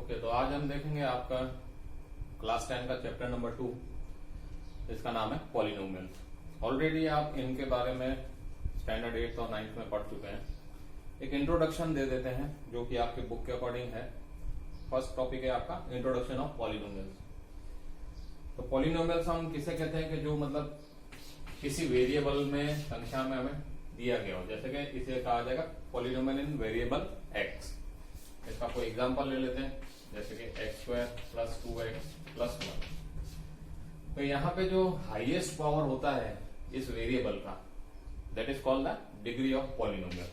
Okay, तो आज हम देखेंगे आपका क्लास 10 का चैप्टर नंबर 2, इसका नाम है पॉलिनोमियल। ऑलरेडी आप इनके बारे में स्टैंडर्ड 8 और 9 में पढ़ चुके हैं। एक इंट्रोडक्शन दे देते हैं जो कि आपके बुक के अकॉर्डिंग है। फर्स्ट टॉपिक है आपका इंट्रोडक्शन ऑफ पॉलिनोमियल्स। तो पॉलिनोमियल्स हम किसे कहते हैं कि जो मतलब किसी वेरिएबल में संख्या में हमें दिया गया हो, जैसे कि इसे कहा जाएगा पॉलिनोमियल इन वेरिएबल एक्स। इसका कोई एग्जांपल ले लेते हैं, जैसे कि x square plus 2x plus 1। तो यहाँ पे जो हाईएस्ट पावर होता है इस वेरिएबल का, that is called the degree of polynomial.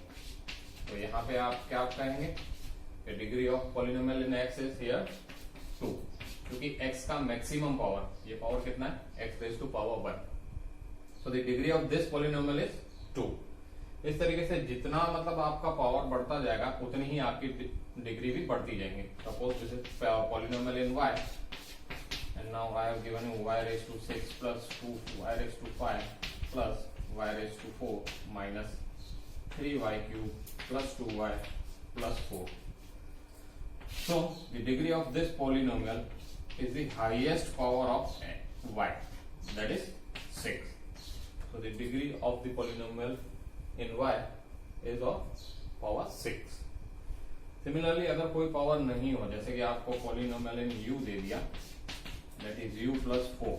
तो यहाँ पे आप क्या कहेंगे कि degree of polynomial in x is here 2, क्योंकि x का मैक्सिमम पावर, ये पावर कितना है, x raise to power 1। So the degree of this polynomial is 2। इस तरीके से जितना मतलब आपका पावर बढ़ता जाएगा उतनी ही आपकी डिग्री भी बढ़ती जाएंगी। Suppose this is polynomial in y and now I have given you y raise to 6 plus 2y raise to 5 plus y raise to 4 minus 3y cube plus 2y plus 4। So the degree of this polynomial is the highest power of y, that is 6. So the degree of the polynomial in y is of power 6. Similarly, अगर कोई power नहीं हो, जैसे कि आपको polynomial in u दे दिया, that is u plus 4,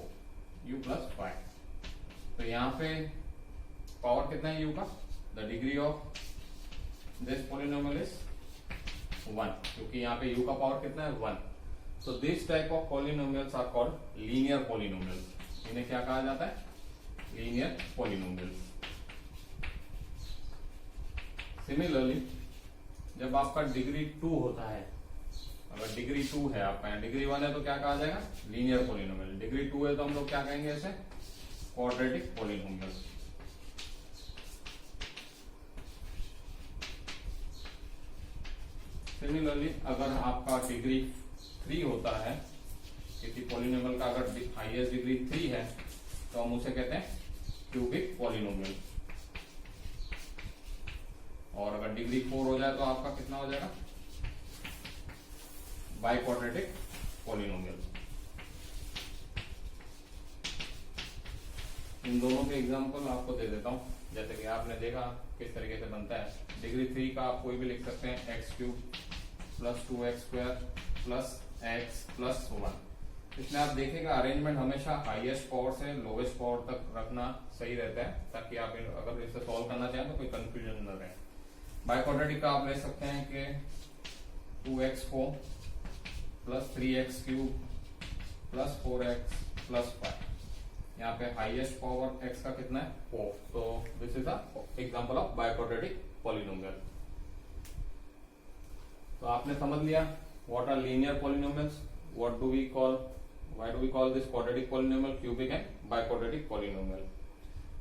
u plus 5, तो यहाँ पे पावर कितना है u का? The degree of this polynomial is 1, क्योंकि यहाँ पे u का पावर कितना है 1। So this type of polynomials are called linear polynomials। इन्हें क्या कहा जाता है? Linear polynomials। Similarly, जब आपका डिग्री 2 होता है, अगर डिग्री 2 है आपका, यहाँ डिग्री 1 है तो क्या कहा जाएगा? Linear polynomial. डिग्री 2 है तो हम लोग क्या कहेंगे इसे? Quadratic polynomial. सिमिलरली, अगर आपका डिग्री 3 होता है, किसी पॉलिनोमियल का अगर हाईएस्ट डिग्री 3 है तो हम उसे कहते हैं क्यूबिक पॉलिनोमियल। और अगर डिग्री 4 हो जाए तो आपका कितना हो जाएगा? Biquadratic polynomial. इन दोनों के एग्जांपल आपको दे देता हूं, जैसे कि आपने देखा किस तरीके से बनता है। डिग्री 3 का आप कोई भी लिख सकते हैं, x cube plus 2x square plus x plus 1। इसमें आप देखेगा अरेंजमेंट हमेशा हाईएस्ट पावर से लोवेस्ट पावर तक रखना सही रहता है, ताकि आप अगर इसे सॉल्व करना चाहें तो कोई कंफ्यूजन न रहे। बाइक्वाड्रेटिक का आप ले सकते हैं कि 2x4 plus 3x cube plus 4x plus 5। यहाँ पे हाईएस्ट पावर x का कितना है? 4। तो this is the example of biquadratic polynomial. तो आपने समझ लिया what are linear polynomials, what do we call, why do we call this quadratic polynomial, cubic and biquadratic polynomial.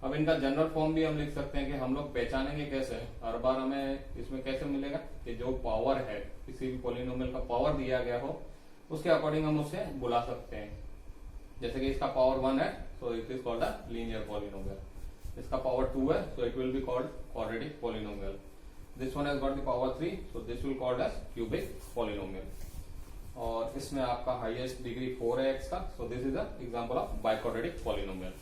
अब इनका जनरल फॉर्म भी हम लिख सकते हैं कि हम लोग पहचानेंगे कैसे, हर बार हमें इसमें कैसे मिलेगा कि जो पावर है, किसी भी पॉलिनोमियल का पावर दिया गया हो उसके अकॉर्डिंग हम उसे बुला सकते हैं। जैसे कि इसका पावर 1 है, so it is called a linear polynomial. इसका पावर 2 है, so it will be called quadratic polynomial. This one has got the power 3, so this will called as cubic polynomial। और इसमें आपका हाईएस्ट डिग्री 4 है x का, so this is the example of biquadratic polynomial।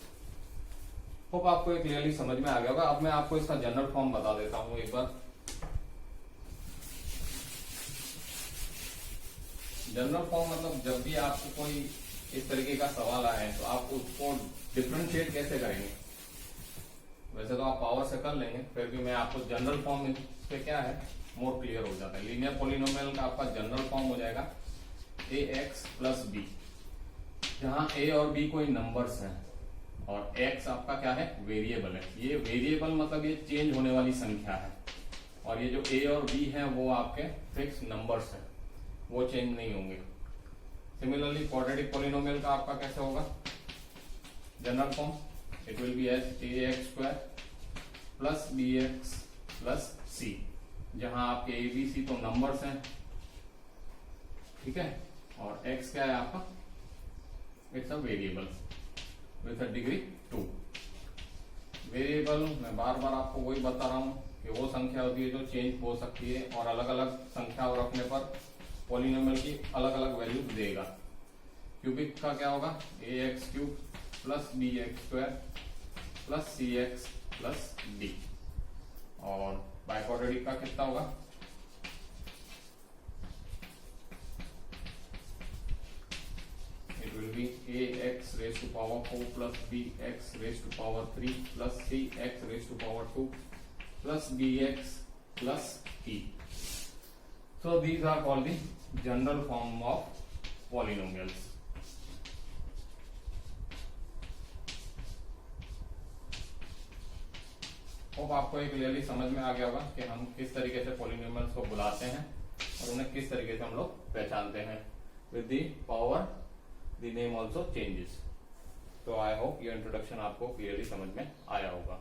Hope आपको ये clearly समझ में आ गया होगा। अब मैं आपको इसका जनरल फॉर्म बता देता हूं एक बार। जनरल फॉर्म मतलब जब भी आपको कोई इस तरीके का सवाल आए तो आप उसको डिफरेंशिएट कैसे करेंगे। वैसे तो आप पावर से कर लेंगे, फिर भी मैं आपको जनरल फॉर्म पे क्या है मोर क्लियर हो जाता है। लीनियर पॉलिनोमियल का आपका जनरल फॉर्म हो जाएगा ax प्लस b, जहां a और b कोई नंबर्स हैं और x आपका क्या है? वेरिएबल है। ये वेरिएबल मतलब ये चेंज होने वाली संख्या है, और ये जो a और b हैं वो आपके फिक्स नंबर्स हैं, वो चेंज नहीं होंगे। सिमिलरली क्वाड्रेटिक पॉलिनोमियल का आपका कैसे होगा general form? It will be as ax square plus bx plus c, जहां आपके a b c तो नंबर्स हैं, ठीक है, और x क्या है आपका? It's a variable with a degree 2। Variable मैं बार बार आपको वही बता रहा हूं कि वो संख्या होती है जो चेंज हो सकती है, और अलग अलग संख्या रखने पर पॉलिनोमियल की अलग अलग वैल्यू देगा। क्यूबिक का क्या होगा, A X cube plus B X square plus C X plus D. और बाइक्वाड्रेटिक का कितना होगा, it will be A X raise to power 4 plus B X raise to power 3 plus C X raise to power 2 plus B X plus E. So these are called the general form of polynomials. Hope आपको ये clearly समझ में आ गया होगा कि हम किस तरीके से पॉलिनोमियल्स को बुलाते हैं और उन्हें किस तरीके से हम लोग पहचानते हैं। With the power the name also changes. तो आई होप ये इंट्रोडक्शन आपको क्लियरली समझ में आया होगा।